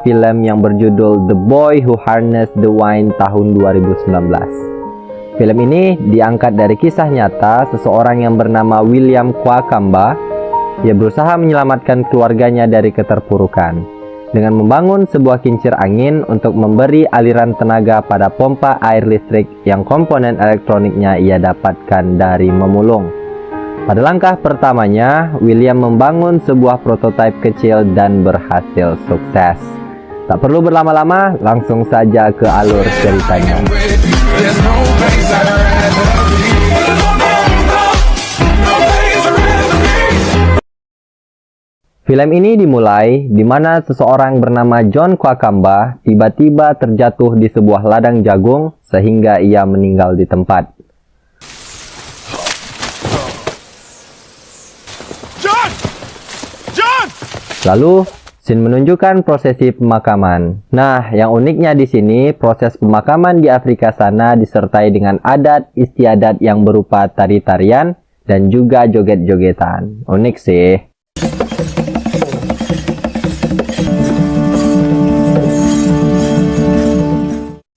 film yang berjudul The Boy Who Harnessed the Wind tahun 2019. Film ini diangkat dari kisah nyata seseorang yang bernama William Kwakamba. Ia berusaha menyelamatkan keluarganya dari keterpurukan dengan membangun sebuah kincir angin untuk memberi aliran tenaga pada pompa air listrik yang komponen elektroniknya ia dapatkan dari memulung. Pada langkah pertamanya, William membangun sebuah prototipe kecil dan berhasil sukses. Tak perlu berlama-lama, langsung saja ke alur ceritanya. Film ini dimulai di mana seseorang bernama John Kwakamba tiba-tiba terjatuh di sebuah ladang jagung sehingga ia meninggal di tempat. Lalu, scene menunjukkan prosesi pemakaman. Nah, yang uniknya di sini, proses pemakaman di Afrika sana disertai dengan adat istiadat yang berupa tari-tarian dan juga joget-jogetan. Unik sih.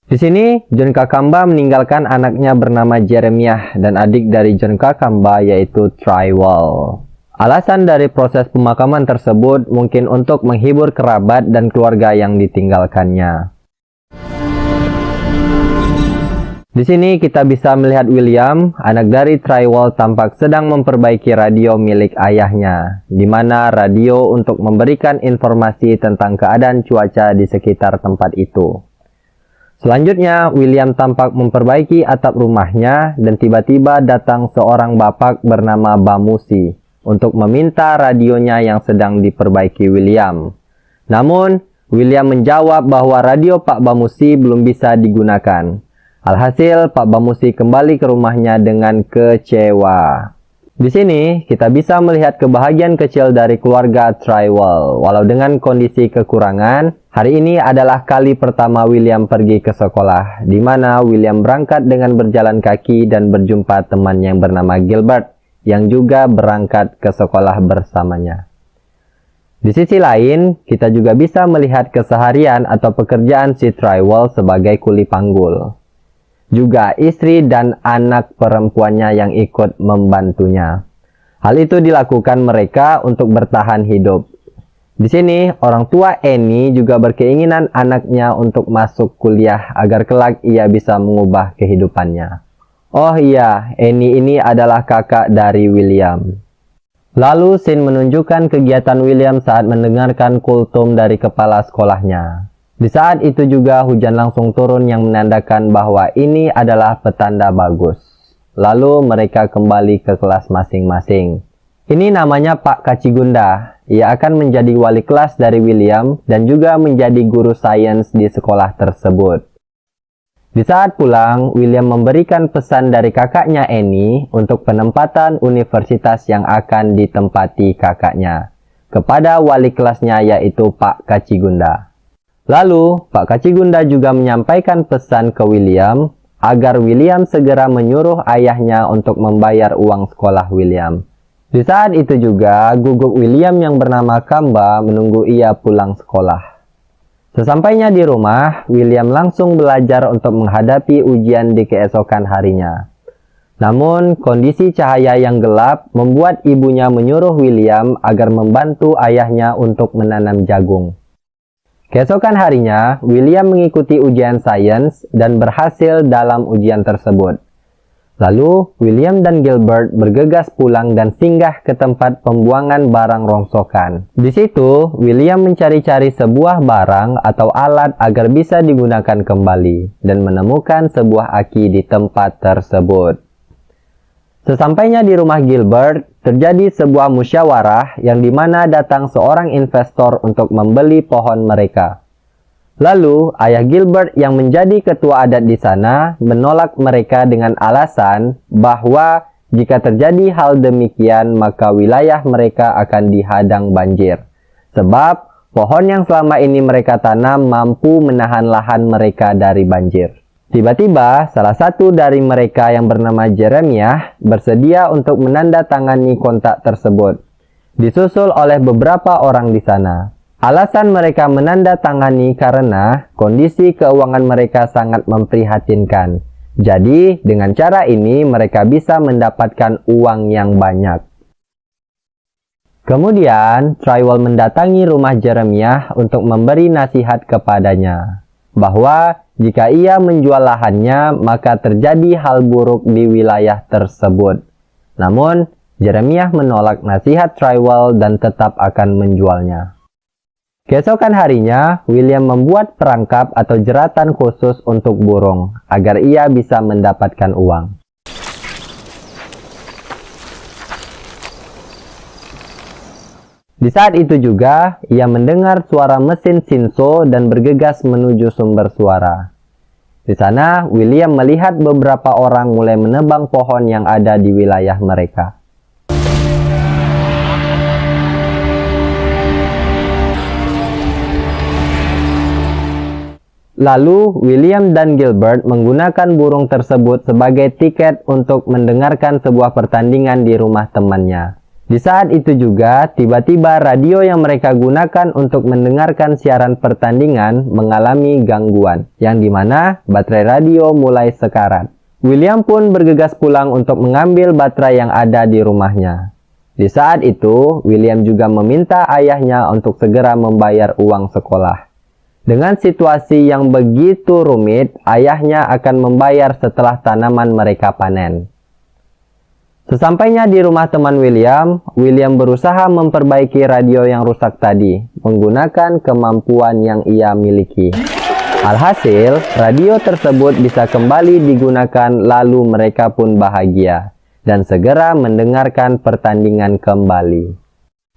Di sini, John Kwakamba meninggalkan anaknya bernama Jeremiah dan adik dari John Kwakamba yaitu Trywall. Alasan dari proses pemakaman tersebut mungkin untuk menghibur kerabat dan keluarga yang ditinggalkannya. Di sini kita bisa melihat William, anak dari Trywall, tampak sedang memperbaiki radio milik ayahnya, di mana radio untuk memberikan informasi tentang keadaan cuaca di sekitar tempat itu. Selanjutnya, William tampak memperbaiki atap rumahnya dan tiba-tiba datang seorang bapak bernama Bamusi untuk meminta radionya yang sedang diperbaiki William. Namun, William menjawab bahwa radio Pak Bamusi belum bisa digunakan. Alhasil, Pak Bamusi kembali ke rumahnya dengan kecewa. Di sini, kita bisa melihat kebahagiaan kecil dari keluarga Trywall. Walau dengan kondisi kekurangan, hari ini adalah kali pertama William pergi ke sekolah, di mana William berangkat dengan berjalan kaki dan berjumpa teman yang bernama Gilbert, yang juga berangkat ke sekolah bersamanya. Di sisi lain, kita juga bisa melihat keseharian atau pekerjaan si Trywall sebagai kuli panggul. Juga istri dan anak perempuannya yang ikut membantunya. Hal itu dilakukan mereka untuk bertahan hidup. Di sini, orang tua Annie juga berkeinginan anaknya untuk masuk kuliah agar kelak ia bisa mengubah kehidupannya. Oh iya, Annie ini adalah kakak dari William. Lalu, scene menunjukkan kegiatan William saat mendengarkan kultum dari kepala sekolahnya. Di saat itu juga hujan langsung turun yang menandakan bahwa ini adalah petanda bagus. Lalu mereka kembali ke kelas masing-masing. Ini namanya Pak Kacigunda. Ia akan menjadi wali kelas dari William dan juga menjadi guru sains di sekolah tersebut. Di saat pulang, William memberikan pesan dari kakaknya Annie untuk penempatan universitas yang akan ditempati kakaknya kepada wali kelasnya yaitu Pak Kacigunda. Lalu, Pak Kacigunda juga menyampaikan pesan ke William agar William segera menyuruh ayahnya untuk membayar uang sekolah William. Di saat itu juga, guguk William yang bernama Kamba menunggu ia pulang sekolah. Sesampainya di rumah, William langsung belajar untuk menghadapi ujian di keesokan harinya. Namun, kondisi cahaya yang gelap membuat ibunya menyuruh William agar membantu ayahnya untuk menanam jagung. Keesokan harinya, William mengikuti ujian sains dan berhasil dalam ujian tersebut. Lalu, William dan Gilbert bergegas pulang dan singgah ke tempat pembuangan barang rongsokan. Di situ, William mencari-cari sebuah barang atau alat agar bisa digunakan kembali dan menemukan sebuah aki di tempat tersebut. Sesampainya di rumah Gilbert, terjadi sebuah musyawarah yang dimana datang seorang investor untuk membeli pohon mereka. Lalu, ayah Gilbert yang menjadi ketua adat di sana menolak mereka dengan alasan bahwa jika terjadi hal demikian maka wilayah mereka akan dihadang banjir. Sebab pohon yang selama ini mereka tanam mampu menahan lahan mereka dari banjir. Tiba-tiba, salah satu dari mereka yang bernama Jeremiah bersedia untuk menandatangani kontrak tersebut, disusul oleh beberapa orang di sana. Alasan mereka menandatangani karena kondisi keuangan mereka sangat memprihatinkan. Jadi, dengan cara ini mereka bisa mendapatkan uang yang banyak. Kemudian, Trywell mendatangi rumah Jeremiah untuk memberi nasihat kepadanya, bahwa jika ia menjual lahannya, maka terjadi hal buruk di wilayah tersebut. Namun, Jeremiah menolak nasihat Trywell dan tetap akan menjualnya. Keesokan harinya, William membuat perangkap atau jeratan khusus untuk burung, agar ia bisa mendapatkan uang. Di saat itu juga, ia mendengar suara mesin Shinso dan bergegas menuju sumber suara. Di sana, William melihat beberapa orang mulai menebang pohon yang ada di wilayah mereka. Lalu, William dan Gilbert menggunakan burung tersebut sebagai tiket untuk mendengarkan sebuah pertandingan di rumah temannya. Di saat itu juga, tiba-tiba radio yang mereka gunakan untuk mendengarkan siaran pertandingan mengalami gangguan, yang dimana baterai radio mulai sekarat. William pun bergegas pulang untuk mengambil baterai yang ada di rumahnya. Di saat itu, William juga meminta ayahnya untuk segera membayar uang sekolah. Dengan situasi yang begitu rumit, ayahnya akan membayar setelah tanaman mereka panen. Sesampainya di rumah teman William, William berusaha memperbaiki radio yang rusak tadi, menggunakan kemampuan yang ia miliki. Alhasil, radio tersebut bisa kembali digunakan lalu mereka pun bahagia, dan segera mendengarkan pertandingan kembali.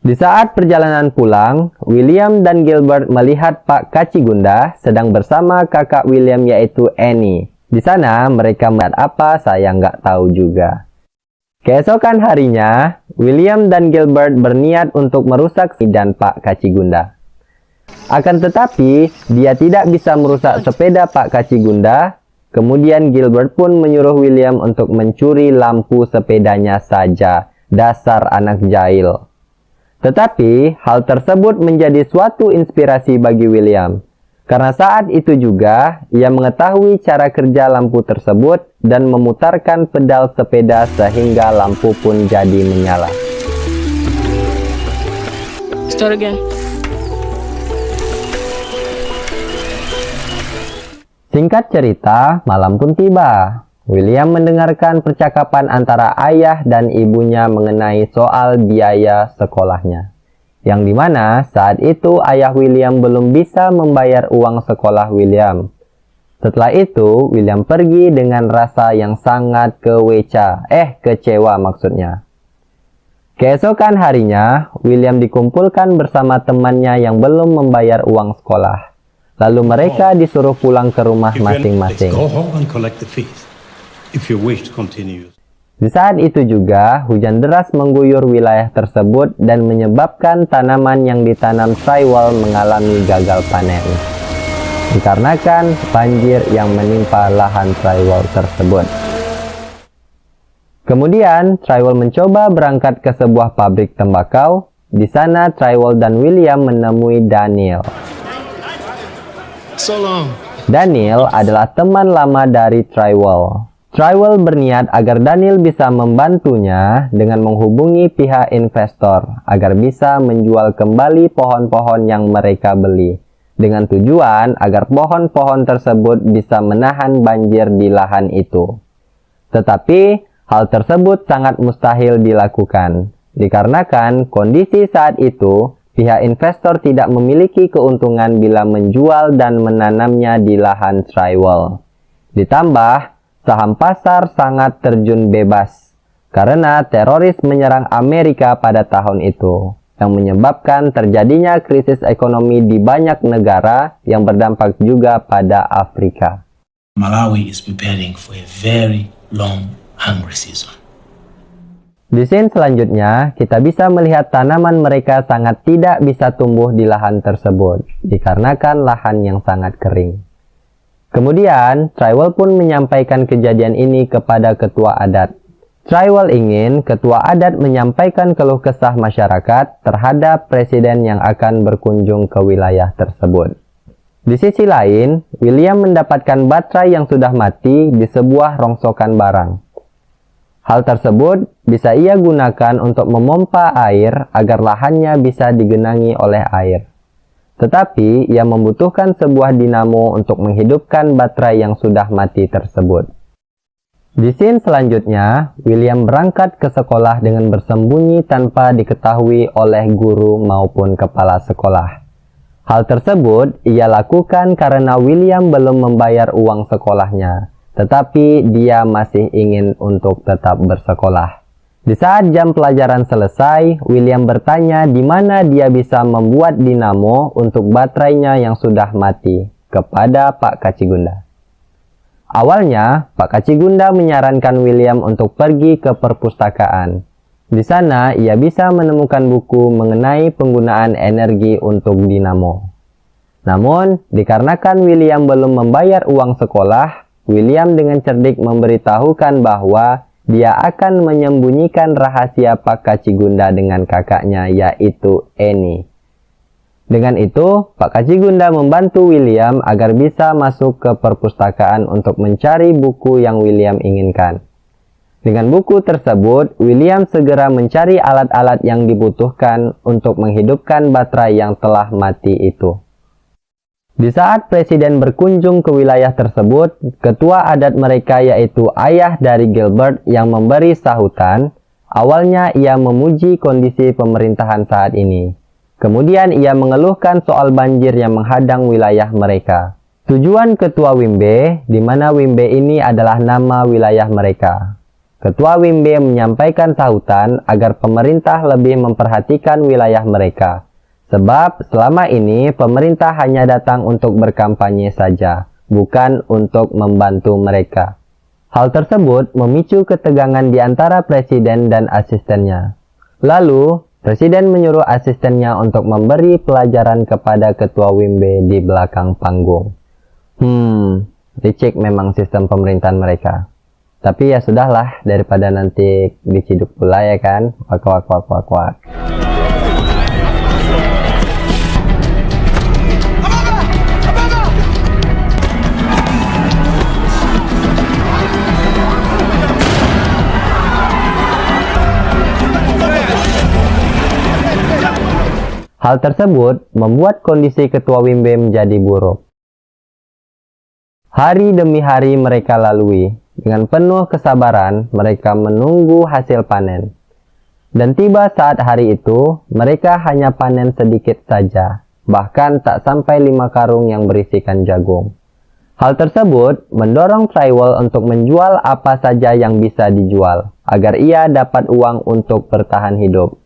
Di saat perjalanan pulang, William dan Gilbert melihat Pak Kacigunda sedang bersama kakak William yaitu Annie. Di sana mereka melihat apa saya nggak tahu juga. Keesokan harinya, William dan Gilbert berniat untuk merusak dan Pak Kacigunda. Akan tetapi, dia tidak bisa merusak sepeda Pak Kacigunda. Kemudian Gilbert pun menyuruh William untuk mencuri lampu sepedanya saja. Dasar anak jahil. Tetapi, hal tersebut menjadi suatu inspirasi bagi William. Karena saat itu juga, ia mengetahui cara kerja lampu tersebut dan memutarkan pedal sepeda sehingga lampu pun jadi menyala. Start again. Singkat cerita, malam pun tiba. William mendengarkan percakapan antara ayah dan ibunya mengenai soal biaya sekolahnya. Yang dimana saat itu ayah William belum bisa membayar uang sekolah William. Setelah itu, William pergi dengan rasa yang sangat kecewa maksudnya. Keesokan harinya, William dikumpulkan bersama temannya yang belum membayar uang sekolah. Lalu mereka disuruh pulang ke rumah masing-masing. Di saat itu juga, hujan deras mengguyur wilayah tersebut dan menyebabkan tanaman yang ditanam Trywell mengalami gagal panen. Dikarenakan banjir yang menimpa lahan Trywell tersebut. Kemudian, Trywell mencoba berangkat ke sebuah pabrik tembakau. Di sana, Trywell dan William menemui Daniel. Daniel adalah teman lama dari Trywell. Trywell berniat agar Daniel bisa membantunya dengan menghubungi pihak investor agar bisa menjual kembali pohon-pohon yang mereka beli, dengan tujuan agar pohon-pohon tersebut bisa menahan banjir di lahan itu. Tetapi, hal tersebut sangat mustahil dilakukan, dikarenakan kondisi saat itu, pihak investor tidak memiliki keuntungan bila menjual dan menanamnya di lahan Trywell. Ditambah, saham pasar sangat terjun bebas karena teroris menyerang Amerika pada tahun itu, yang menyebabkan terjadinya krisis ekonomi di banyak negara yang berdampak juga pada Afrika. Malawi is preparing for a very long hungry season. Di scene selanjutnya, kita bisa melihat tanaman mereka sangat tidak bisa tumbuh di lahan tersebut, dikarenakan lahan yang sangat kering. Kemudian, Trywell pun menyampaikan kejadian ini kepada ketua adat. Trywell ingin ketua adat menyampaikan keluh kesah masyarakat terhadap presiden yang akan berkunjung ke wilayah tersebut. Di sisi lain, William mendapatkan baterai yang sudah mati di sebuah rongsokan barang. Hal tersebut bisa ia gunakan untuk memompa air agar lahannya bisa digenangi oleh air. Tetapi, ia membutuhkan sebuah dinamo untuk menghidupkan baterai yang sudah mati tersebut. Di scene selanjutnya, William berangkat ke sekolah dengan bersembunyi tanpa diketahui oleh guru maupun kepala sekolah. Hal tersebut ia lakukan karena William belum membayar uang sekolahnya, tetapi dia masih ingin untuk tetap bersekolah. Di saat jam pelajaran selesai, William bertanya di mana dia bisa membuat dinamo untuk baterainya yang sudah mati kepada Pak Kacigunda. Awalnya, Pak Kacigunda menyarankan William untuk pergi ke perpustakaan. Di sana, ia bisa menemukan buku mengenai penggunaan energi untuk dinamo. Namun, dikarenakan William belum membayar uang sekolah, William dengan cerdik memberitahukan bahwa dia akan menyembunyikan rahasia Pak Kacigunda dengan kakaknya, yaitu Annie. Dengan itu, Pak Kacigunda membantu William agar bisa masuk ke perpustakaan untuk mencari buku yang William inginkan. Dengan buku tersebut, William segera mencari alat-alat yang dibutuhkan untuk menghidupkan baterai yang telah mati itu. Di saat presiden berkunjung ke wilayah tersebut, ketua adat mereka yaitu ayah dari Gilbert yang memberi sahutan. Awalnya ia memuji kondisi pemerintahan saat ini. Kemudian ia mengeluhkan soal banjir yang menghadang wilayah mereka. Tujuan Ketua Wimbe, di mana Wimbe ini adalah nama wilayah mereka. Ketua Wimbe menyampaikan sahutan agar pemerintah lebih memperhatikan wilayah mereka. Sebab selama ini pemerintah hanya datang untuk berkampanye saja, bukan untuk membantu mereka. Hal tersebut memicu ketegangan di antara presiden dan asistennya. Lalu, presiden menyuruh asistennya untuk memberi pelajaran kepada ketua Wimbe di belakang panggung. Licik memang sistem pemerintahan mereka. Tapi ya sudahlah, daripada nanti diciduk pula ya kan. Wak wak wak wak wak. Hal tersebut membuat kondisi ketua Wimbe menjadi buruk. Hari demi hari mereka lalui. Dengan penuh kesabaran, mereka menunggu hasil panen. Dan tiba saat hari itu, mereka hanya panen sedikit saja. Bahkan tak sampai 5 karung yang berisikan jagung. Hal tersebut mendorong Trywell untuk menjual apa saja yang bisa dijual, agar ia dapat uang untuk bertahan hidup.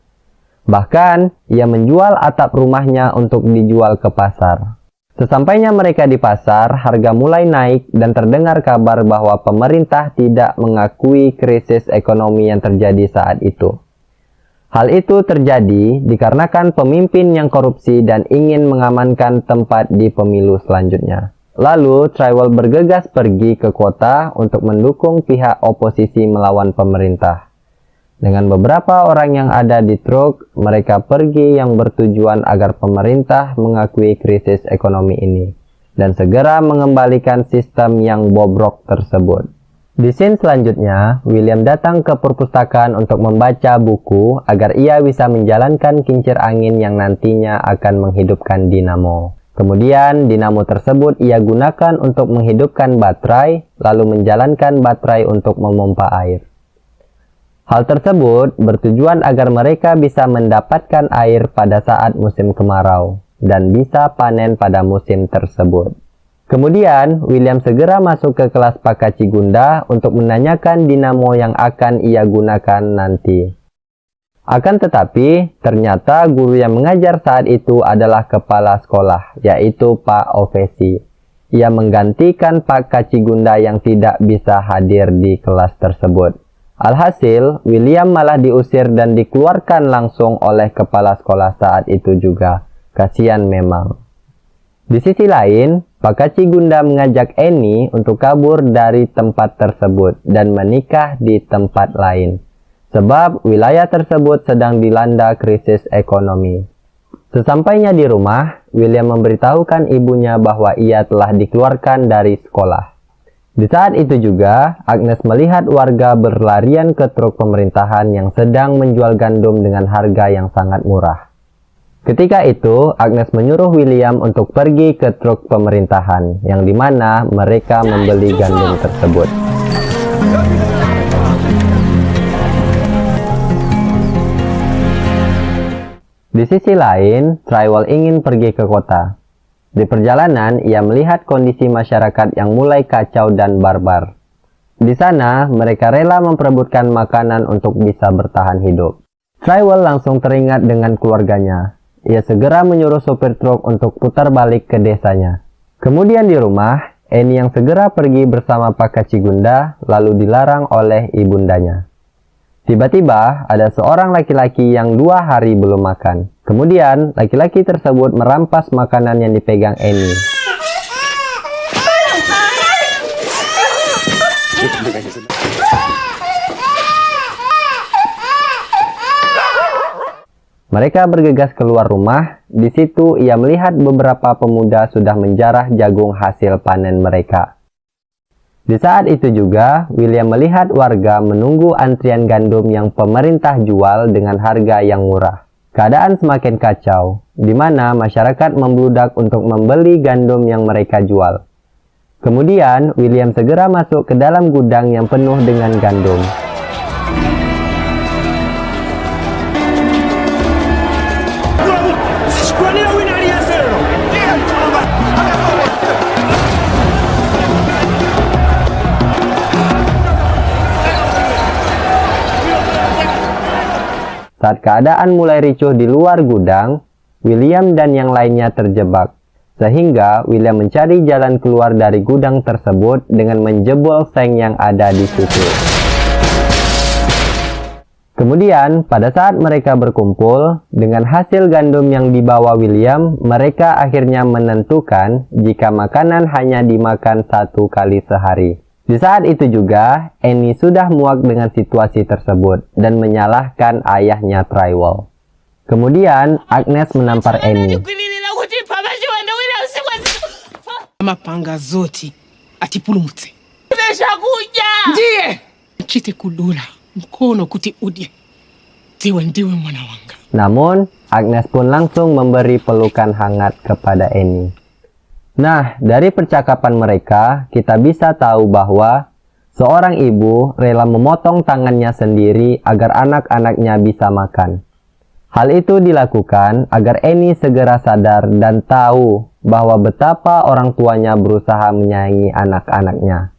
Bahkan, ia menjual atap rumahnya untuk dijual ke pasar. Sesampainya mereka di pasar, harga mulai naik dan terdengar kabar bahwa pemerintah tidak mengakui krisis ekonomi yang terjadi saat itu. Hal itu terjadi dikarenakan pemimpin yang korupsi dan ingin mengamankan tempat di pemilu selanjutnya. Lalu, Trywell bergegas pergi ke kota untuk mendukung pihak oposisi melawan pemerintah. Dengan beberapa orang yang ada di truk, mereka pergi yang bertujuan agar pemerintah mengakui krisis ekonomi ini dan segera mengembalikan sistem yang bobrok tersebut. Di scene selanjutnya, William datang ke perpustakaan untuk membaca buku agar ia bisa menjalankan kincir angin yang nantinya akan menghidupkan dinamo. Kemudian, dinamo tersebut ia gunakan untuk menghidupkan baterai, lalu menjalankan baterai untuk memompa air. Hal tersebut bertujuan agar mereka bisa mendapatkan air pada saat musim kemarau dan bisa panen pada musim tersebut. Kemudian, William segera masuk ke kelas Pak Kacigunda untuk menanyakan dinamo yang akan ia gunakan nanti. Akan tetapi, ternyata guru yang mengajar saat itu adalah kepala sekolah, yaitu Pak Ovesi. Ia menggantikan Pak Kacigunda yang tidak bisa hadir di kelas tersebut. Alhasil, William malah diusir dan dikeluarkan langsung oleh kepala sekolah saat itu juga. Kasihan memang. Di sisi lain, Pak Kacigunda mengajak Annie untuk kabur dari tempat tersebut dan menikah di tempat lain, sebab wilayah tersebut sedang dilanda krisis ekonomi. Sesampainya di rumah, William memberitahukan ibunya bahwa ia telah dikeluarkan dari sekolah. Di saat itu juga, Agnes melihat warga berlarian ke truk pemerintahan yang sedang menjual gandum dengan harga yang sangat murah. Ketika itu, Agnes menyuruh William untuk pergi ke truk pemerintahan, yang dimana mereka membeli gandum tersebut. Di sisi lain, Trywell ingin pergi ke kota. Di perjalanan, ia melihat kondisi masyarakat yang mulai kacau dan barbar. Di sana, mereka rela memperebutkan makanan untuk bisa bertahan hidup. Trywell langsung teringat dengan keluarganya. Ia segera menyuruh sopir truk untuk putar balik ke desanya. Kemudian di rumah, Annie yang segera pergi bersama Pak Kacigunda lalu dilarang oleh ibundanya. Tiba-tiba ada seorang laki-laki yang 2 hari belum makan. Kemudian laki-laki tersebut merampas makanan yang dipegang Annie. Mereka bergegas keluar rumah. Di situ ia melihat beberapa pemuda sudah menjarah jagung hasil panen mereka. Di saat itu juga, William melihat warga menunggu antrian gandum yang pemerintah jual dengan harga yang murah. Keadaan semakin kacau, di mana masyarakat membludak untuk membeli gandum yang mereka jual. Kemudian, William segera masuk ke dalam gudang yang penuh dengan gandum. Saat keadaan mulai ricuh di luar gudang, William dan yang lainnya terjebak. Sehingga William mencari jalan keluar dari gudang tersebut dengan menjebol seng yang ada di situ. Kemudian, pada saat mereka berkumpul, dengan hasil gandum yang dibawa William, mereka akhirnya menentukan jika makanan hanya dimakan 1 kali sehari. Di saat itu juga, Annie sudah muak dengan situasi tersebut dan menyalahkan ayahnya Trywell. Kemudian, Agnes menampar Annie. Mapanga zoti atipulumutse ndiye chite kudula mkono kuti udye ndiwe mwana wanga. Namun, Agnes pun langsung memberi pelukan hangat kepada Annie. Nah, dari percakapan mereka, kita bisa tahu bahwa seorang ibu rela memotong tangannya sendiri agar anak-anaknya bisa makan. Hal itu dilakukan agar Annie segera sadar dan tahu bahwa betapa orang tuanya berusaha menyayangi anak-anaknya.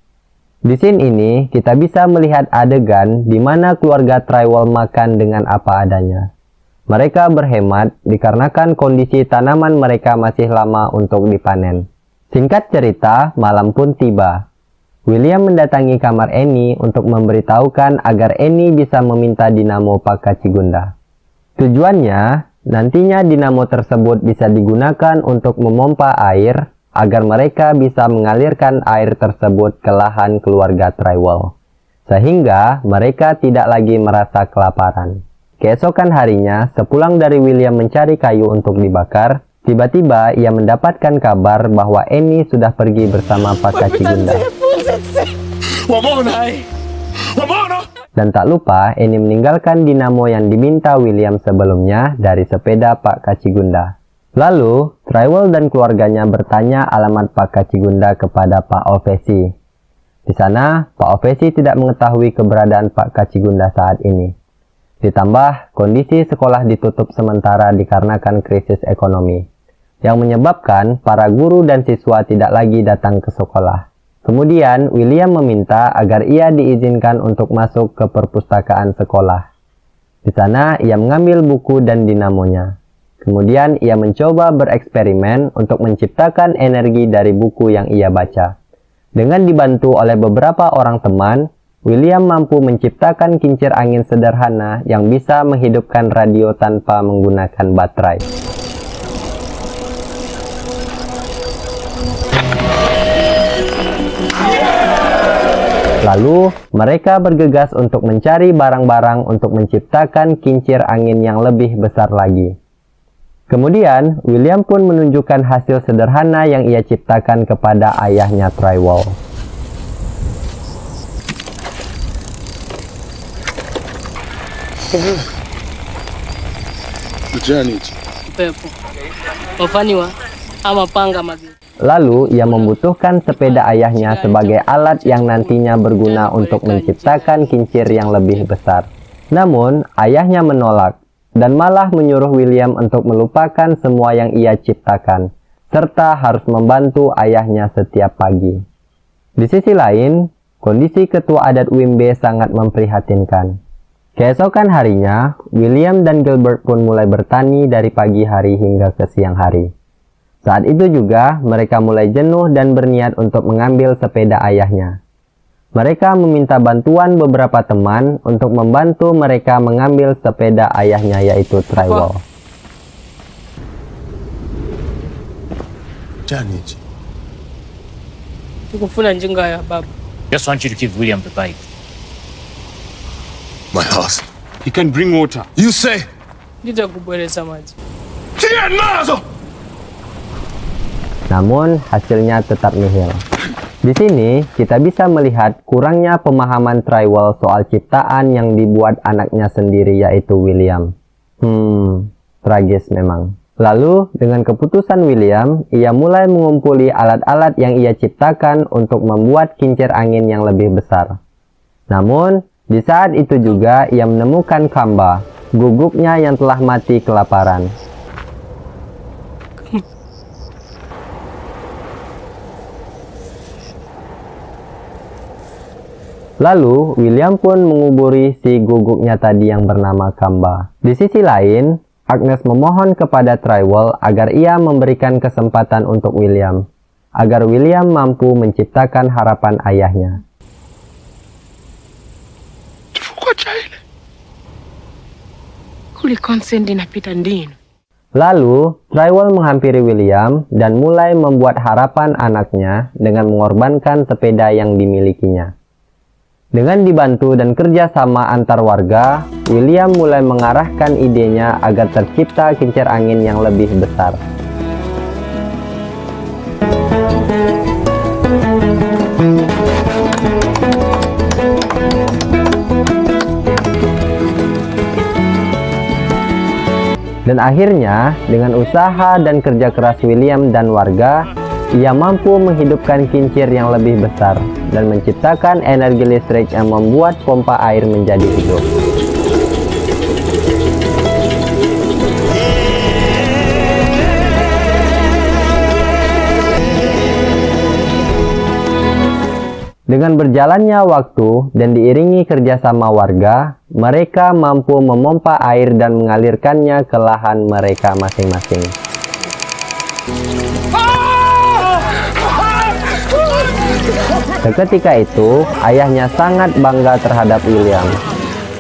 Di scene ini, kita bisa melihat adegan di mana keluarga Trywell makan dengan apa adanya. Mereka berhemat dikarenakan kondisi tanaman mereka masih lama untuk dipanen. Singkat cerita, malam pun tiba. William mendatangi kamar Annie untuk memberitahukan agar Annie bisa meminta dinamo Pak Kacigunda. Tujuannya, nantinya dinamo tersebut bisa digunakan untuk memompa air agar mereka bisa mengalirkan air tersebut ke lahan keluarga Trywell, sehingga mereka tidak lagi merasa kelaparan. Keesokan harinya, sepulang dari William mencari kayu untuk dibakar, tiba-tiba ia mendapatkan kabar bahwa Annie sudah pergi bersama Pak Kacigunda. Dan tak lupa, Annie meninggalkan dinamo yang diminta William sebelumnya dari sepeda Pak Kacigunda. Lalu, Trywell dan keluarganya bertanya alamat Pak Kacigunda kepada Pak Ovesi. Di sana, Pak Ovesi tidak mengetahui keberadaan Pak Kacigunda saat ini. Ditambah, kondisi sekolah ditutup sementara dikarenakan krisis ekonomi, yang menyebabkan para guru dan siswa tidak lagi datang ke sekolah. Kemudian, William meminta agar ia diizinkan untuk masuk ke perpustakaan sekolah. Di sana, ia mengambil buku dan dinamonya. Kemudian, ia mencoba bereksperimen untuk menciptakan energi dari buku yang ia baca. Dengan dibantu oleh beberapa orang teman, William mampu menciptakan kincir angin sederhana yang bisa menghidupkan radio tanpa menggunakan baterai. Lalu, mereka bergegas untuk mencari barang-barang untuk menciptakan kincir angin yang lebih besar lagi. Kemudian, William pun menunjukkan hasil sederhana yang ia ciptakan kepada ayahnya Trywall. Pepo. Wafaniwa ama panga magi. Lalu, ia membutuhkan sepeda ayahnya sebagai alat yang nantinya berguna untuk menciptakan kincir yang lebih besar. Namun, ayahnya menolak dan malah menyuruh William untuk melupakan semua yang ia ciptakan, serta harus membantu ayahnya setiap pagi. Di sisi lain, kondisi ketua adat Wimbe sangat memprihatinkan. Keesokan harinya, William dan Gilbert pun mulai bertani dari pagi hari hingga ke siang hari. Saat itu juga, mereka mulai jenuh dan berniat untuk mengambil sepeda ayahnya. Mereka meminta bantuan beberapa teman untuk membantu mereka mengambil sepeda ayahnya, yaitu Trywall. Tukufuna njinga ya baba. Just want you to give William the bike. My house. He can bring water. You say? Ndija kubwereza maji. Namun, hasilnya tetap nihil. Di sini, kita bisa melihat kurangnya pemahaman Trywall soal ciptaan yang dibuat anaknya sendiri, yaitu William. Tragis memang. Lalu, dengan keputusan William, ia mulai mengumpuli alat-alat yang ia ciptakan untuk membuat kincir angin yang lebih besar. Namun, di saat itu juga ia menemukan Kamba, guguknya yang telah mati kelaparan. Lalu, William pun menguburi si guguknya tadi yang bernama Kamba. Di sisi lain, Agnes memohon kepada Trywall agar ia memberikan kesempatan untuk William, agar William mampu menciptakan harapan ayahnya. Lalu, Trywall menghampiri William dan mulai membuat harapan anaknya dengan mengorbankan sepeda yang dimilikinya. Dengan dibantu dan kerjasama antar warga, William mulai mengarahkan idenya agar tercipta kincir angin yang lebih besar. Dan akhirnya, dengan usaha dan kerja keras William dan warga, ia mampu menghidupkan kincir yang lebih besar dan menciptakan energi listrik yang membuat pompa air menjadi hidup. Dengan berjalannya waktu dan diiringi kerjasama warga, mereka mampu memompa air dan mengalirkannya ke lahan mereka masing-masing. Seketika itu, ayahnya sangat bangga terhadap William.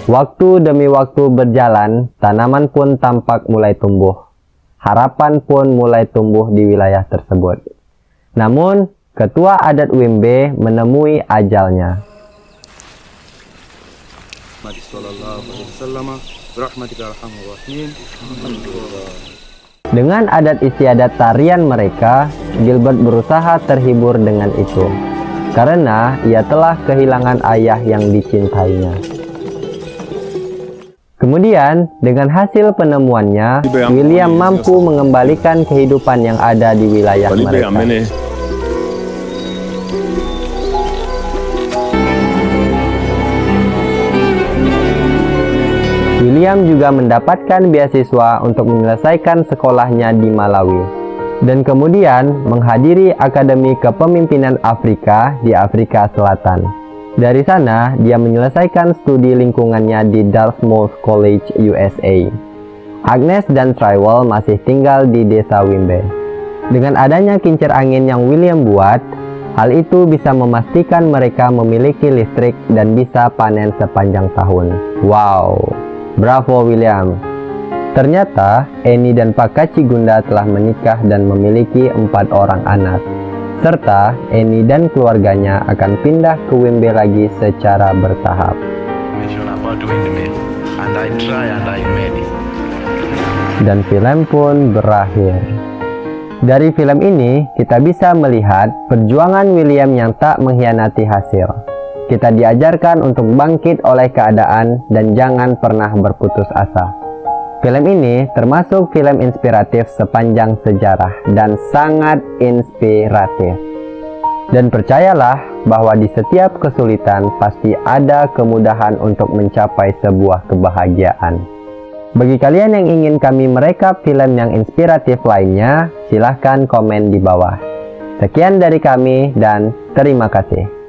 Waktu demi waktu berjalan, tanaman pun tampak mulai tumbuh. Harapan pun mulai tumbuh di wilayah tersebut. Namun, ketua adat Wimbe menemui ajalnya. Dengan adat istiadat tarian mereka, Gilbert berusaha terhibur dengan itu, karena ia telah kehilangan ayah yang dicintainya. Kemudian, dengan hasil penemuannya, William mampu mengembalikan kehidupan yang ada di wilayah mereka. William juga mendapatkan beasiswa untuk menyelesaikan sekolahnya di Malawi. Dan kemudian menghadiri Akademi Kepemimpinan Afrika di Afrika Selatan. Dari sana, dia menyelesaikan studi lingkungannya di Dartmouth College, USA. Agnes dan Trywall masih tinggal di desa Wimbe. Dengan adanya kincir angin yang William buat, hal itu bisa memastikan mereka memiliki listrik dan bisa panen sepanjang tahun. Wow, bravo William! Ternyata, Annie dan Pak Kacigunda telah menikah dan memiliki 4 orang anak. serta Annie dan keluarganya akan pindah ke Wembe lagi secara bertahap. Dan film pun berakhir. Dari film ini, kita bisa melihat perjuangan William yang tak mengkhianati hasil. Kita diajarkan untuk bangkit oleh keadaan dan jangan pernah berputus asa. Film ini termasuk film inspiratif sepanjang sejarah dan sangat inspiratif. Dan percayalah bahwa di setiap kesulitan pasti ada kemudahan untuk mencapai sebuah kebahagiaan. Bagi kalian yang ingin kami merekap film yang inspiratif lainnya, silahkan komen di bawah. Sekian dari kami dan terima kasih.